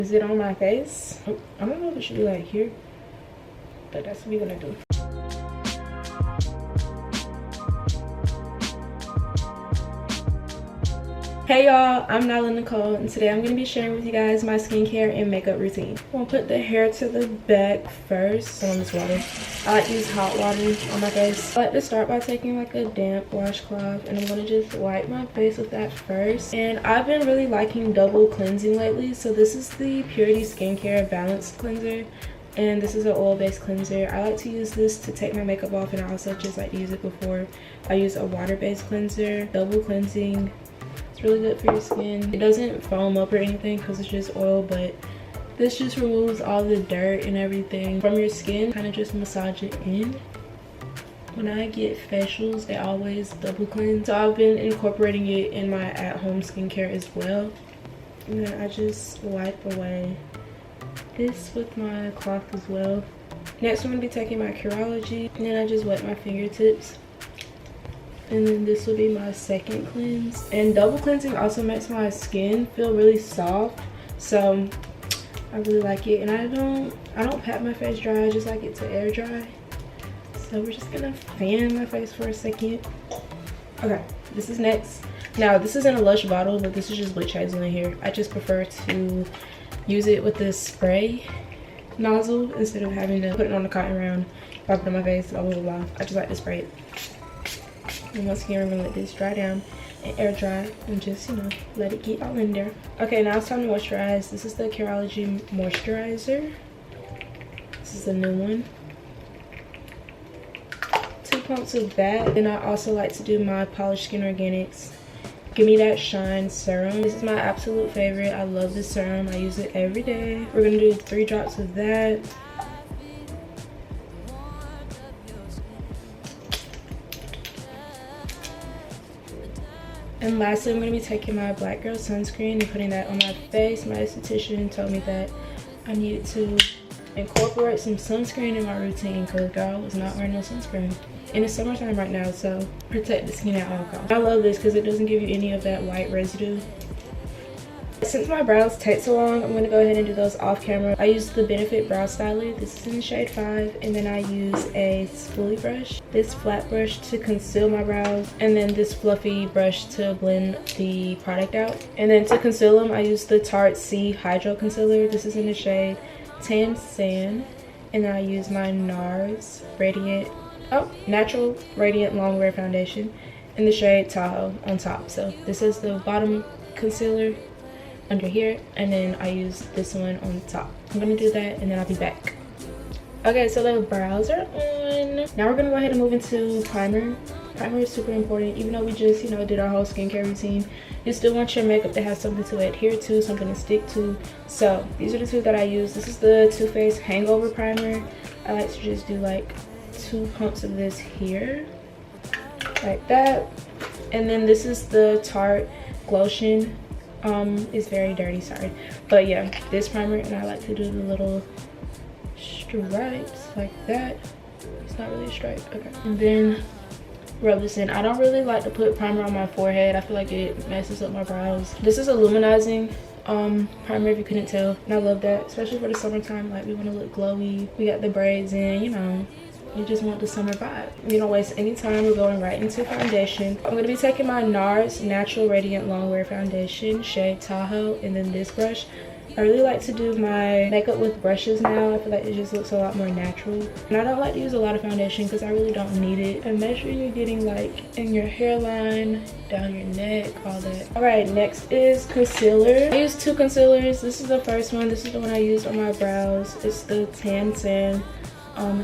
Is it on my face? I don't know if it should be like here, but that's what we're gonna do. Hey y'all, I'm NICOLE, and today I'm going to be sharing with you guys my skincare and makeup routine. I'm going to put the hair to the back first on this water. I like to use hot water on my face. I like to start by taking like a damp washcloth, and I'm going to just wipe my face with that first. And I've been really liking double cleansing lately, so this is the Purity Skincare Balanced Cleanser. And this is an oil-based cleanser. I like to use this to take my makeup off, and I also just like to use it before I use a water-based cleanser. Double cleansing. Really good for your skin. It doesn't foam up or anything because it's just oil, but this just removes all the dirt and everything from your skin. Kind of just massage it in. When I get facials, they always double cleanse, so I've been incorporating it in my at-home skincare as well. And then I just wipe away this with my cloth as well. Next, I'm going to be taking my Curology, and then I just wet my fingertips. And then this will be my second cleanse. And double cleansing also makes my skin feel really soft, so I really like it. And I don't pat my face dry, I just like it to air dry. So we're just gonna fan my face for a second. Okay, this is next. Now this is in a Lush bottle, but this is just Witch Hazel in here. I just prefer to use it with this spray nozzle instead of having to put it on the cotton round, pop it on my face, blah blah blah. I just like to spray it. And once again, we're gonna let this dry down and air dry and just, you know, let it get all in there. Okay, now it's time to moisturize. This is the Curology moisturizer. This is the new one. 2 pumps of that. And I also like to do my Polished Skin Organics Give Me That Shine serum. This is my absolute favorite. I love this serum. I use it every day. We're gonna do 3 drops of that. And lastly, I'm going to be taking my Black Girl sunscreen and putting that on my face. My esthetician told me that I needed to incorporate some sunscreen in my routine because girl was not wearing no sunscreen. And it's summertime right now, so protect the skin at all costs. I love this because it doesn't give you any of that white residue. Since my brows take so long, I'm going to go ahead and do those off camera. I use the Benefit Brow Styler. This is in the shade 5. And then I use a spoolie brush, this flat brush to conceal my brows, and then this fluffy brush to blend the product out. And then to conceal them, I use the Tarte C Hydro Concealer. This is in the shade Tan Sand. And then I use my NARS Natural Radiant Longwear Foundation in the shade Tahoe on top. So this is the bottom concealer under here, and then I use this one on the top. I'm gonna do that and then I'll be back. Okay, so the brows are on. Now we're gonna go ahead and move into primer. Primer is super important. Even though we just, you know, did our whole skincare routine, you still want your makeup to have something to adhere to, something to stick to. So these are the 2 that I use. This is the Too Faced Hangover Primer. I like to just do like 2 pumps of this here, like that. And then this is the Tarte Glotion. It's very dirty, sorry, but yeah, this primer, and I like to do the little stripes like that. It's not really a stripe. Okay, and then rub this in. I don't really like to put primer on my forehead. I feel like it messes up my brows. This is a luminizing primer, if you couldn't tell, and I love that, especially for the summertime. Like, we want to look glowy, we got the braids in, you know, you just want the summer vibe. You don't waste any time. We're going right into foundation. I'm going to be taking my NARS Natural Radiant Longwear Foundation, shade Tahoe, and then this brush. I really like to do my makeup with brushes now. I feel like it just looks a lot more natural. And I don't like to use a lot of foundation because I really don't need it. And make sure you're getting like in your hairline, down your neck, all that. Alright, next is concealer. I use 2 concealers. This is the first one. This is the one I used on my brows. It's the Tan Sand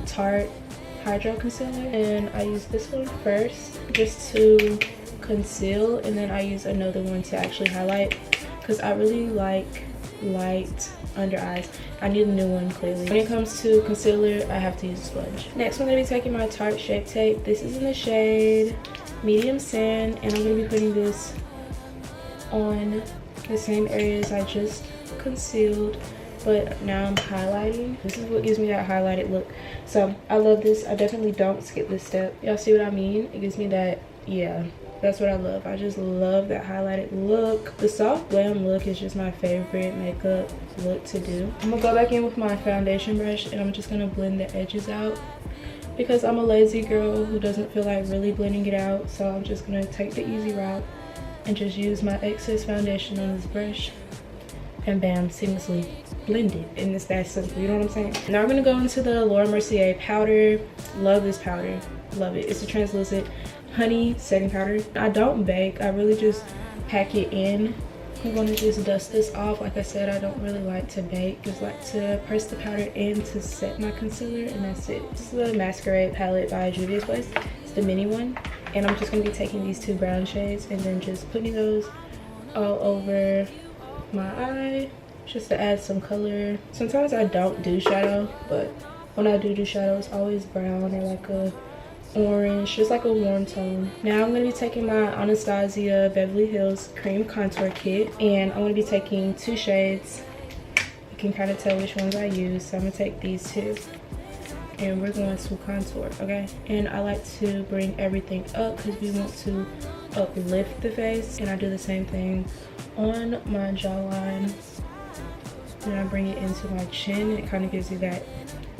Tarte Hydro Concealer, and I use this one first just to conceal, and then I use another one to actually highlight because I really like light under eyes. I need a new one clearly. When it comes to concealer, I have to use a sponge. Next, I'm going to be taking my Tarte Shape Tape. This is in the shade Medium Sand, and I'm going to be putting this on the same areas I just concealed, but now I'm highlighting. This is what gives me that highlighted look. So I love this. I definitely don't skip this step. Y'all see what I mean? It gives me that, yeah, That's what I love. I just love that highlighted look. The soft glam look is just my favorite makeup look to do. I'm gonna go back in with my foundation brush and I'm just gonna blend the edges out because I'm a lazy girl who doesn't feel like really blending it out. So I'm just gonna take the easy route and just use my excess foundation on this brush and bam, seamlessly blend it. And it's that simple, you know what I'm saying? Now I'm gonna go into the ALLURE Mercier powder. Love this powder, love it. It's a translucent honey setting powder. I don't bake, I really just pack it in. I'm gonna just dust this off. Like I said, I don't really like to bake, just like to press the powder in to set my concealer, and that's it. This is the Masquerade Palette by Juvia's Place. It's the mini one, and I'm just gonna be taking these 2 brown shades and then just putting those all over my eye just to add some color. Sometimes I don't do shadow, but when I do shadow, it's always brown or like a orange, just like a warm tone. Now I'm going to be taking my Anastasia Beverly Hills Cream Contour Kit, and I'm going to be taking 2 shades. You can kind of tell which ones I use, so I'm going to take these 2 and we're going to contour, okay? And I like to bring everything up because we want to uplift the face, and I do the same thing on my jawline. And I bring it into my chin, and it kind of gives you that,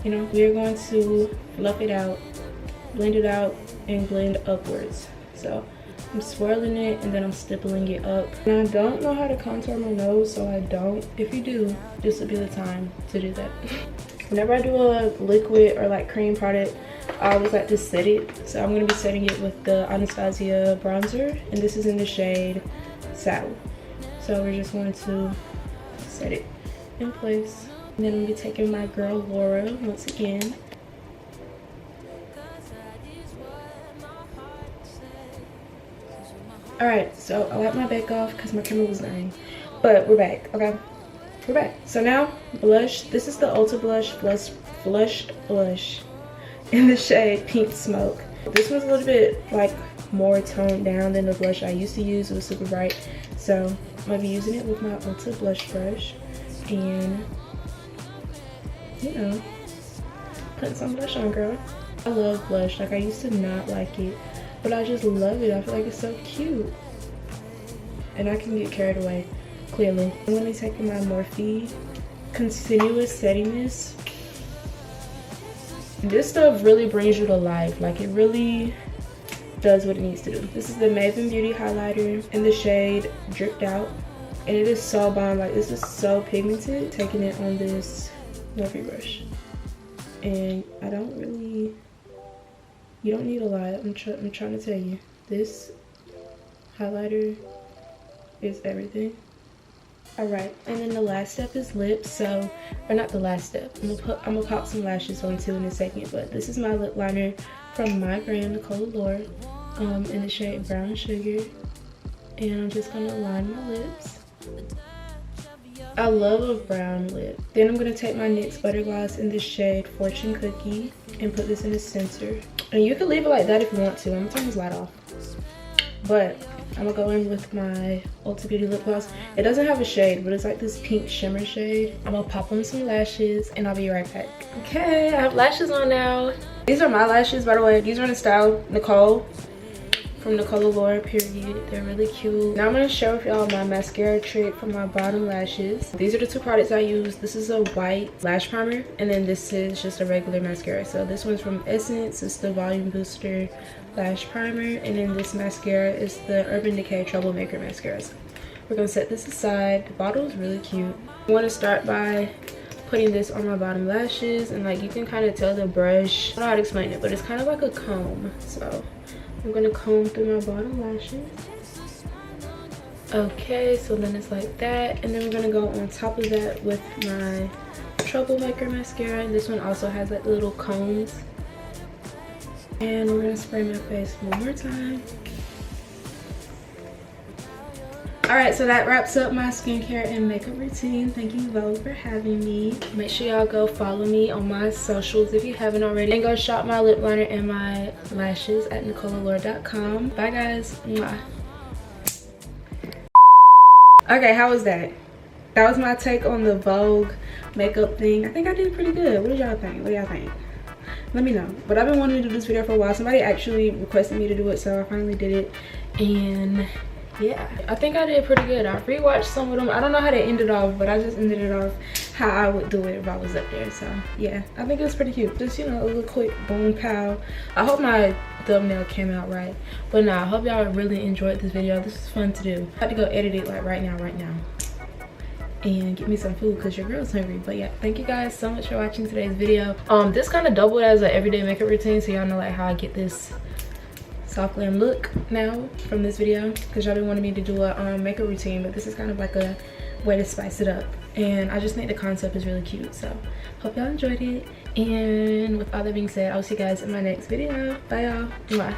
you know, we're going to fluff it out, blend it out, and blend upwards. So I'm swirling it and then I'm stippling it up. And I don't know how to contour my nose, so I don't. If you do, this would be the time to do that. Whenever I do a liquid or like cream product, I always like to set it. So I'm going to be setting it with the Anastasia bronzer, and this is in the shade Saddle. So we're just going to set it in place. And then I'm going to be taking my girl Laura once again. Alright, so I wiped my back off because my camera was dying. But we're back, okay? We're back. So now, blush. This is the Ulta Blush Blush Blush in the shade Pink Smoke. This one's a little bit like more toned down than the blush I used to use. It was super bright. So I'm going to be using it with my Ulta Blush Brush. And, you know, putting some blush on, girl. I love blush. Like, I used to not like it, but I just love it. I feel like it's so cute. And I can get carried away, clearly. I'm going to be taking my Morphe Continuous Setting Mist. This stuff really brings you to life. Like, it really does what it needs to do. This is the Maven Beauty Highlighter in the shade Dripped Out. And it is so bomb. Like, this is so pigmented. Taking it on this Morphe brush. And I don't really... You don't need a lot. I'm trying to tell you. This highlighter is everything. Alright, and then the last step is lips. So, or not the last step. I'm gonna pop some lashes on too in a second. But this is my lip liner from my brand, NICOLE, in the shade Brown Sugar. And I'm just gonna line my lips. I love a brown lip. Then I'm gonna take my NYX Butter Gloss in the shade Fortune Cookie and put this in the center. And you can leave it like that if you want to. I'm gonna turn this light off. But I'm gonna go in with my Ulta Beauty lip gloss. It doesn't have a shade, but it's like this pink shimmer shade. I'm gonna pop on some lashes and I'll be right back. Okay, I have lashes on now. These are my lashes, by the way. These are in the style NICOLE from NICOLE, period. They're really cute. Now I'm gonna share with y'all my mascara trick for my bottom lashes. These are the 2 products I use. This is a white lash primer, and then this is just a regular mascara. So this one's from Essence. It's the Volume Booster Lash Primer, and then this mascara is the Urban Decay Troublemaker Mascara. So we're gonna set this aside. The bottle is really cute. I wanna start by putting this on my bottom lashes, and like you can kind of tell the brush, I don't know how to explain it, but it's kind of like a comb. So I'm gonna comb through my bottom lashes. Okay, so then it's like that, and then we're gonna go on top of that with my Troublemaker mascara. This one also has like little combs. And we're gonna spray my face one more time. Alright, so that wraps up my skincare and makeup routine. Thank you, Vogue, for having me. Make sure y'all go follow me on my socials if you haven't already. And go shop my lip liner and my lashes at NicoleAllure.com. Bye, guys. Mwah. Okay, how was that? That was my take on the Vogue makeup thing. I think I did pretty good. What did y'all think? What do y'all think? Let me know. But I've been wanting to do this video for a while. Somebody actually requested me to do it, so I finally did it. And yeah, I think I did pretty good. I rewatched some of them. I don't know how they ended off, but I just ended it off how I would do it if I was up there. So yeah, I think it was pretty cute. Just, you know, a little quick boom pow. I hope my thumbnail came out right. But nah, I hope y'all really enjoyed this video. This is fun to do. I have to go edit it like right now and get me some food because your girl's hungry. But yeah, thank you guys so much for watching today's video. This kind of doubled as an everyday makeup routine, so y'all know like how I get this soft glam look now from this video, because y'all been wanting me to do a makeup routine, but this is kind of like a way to spice it up, and I just think the concept is really cute. So hope y'all enjoyed it, and with all that being said, I'll see you guys in my next video. Bye y'all. Bye.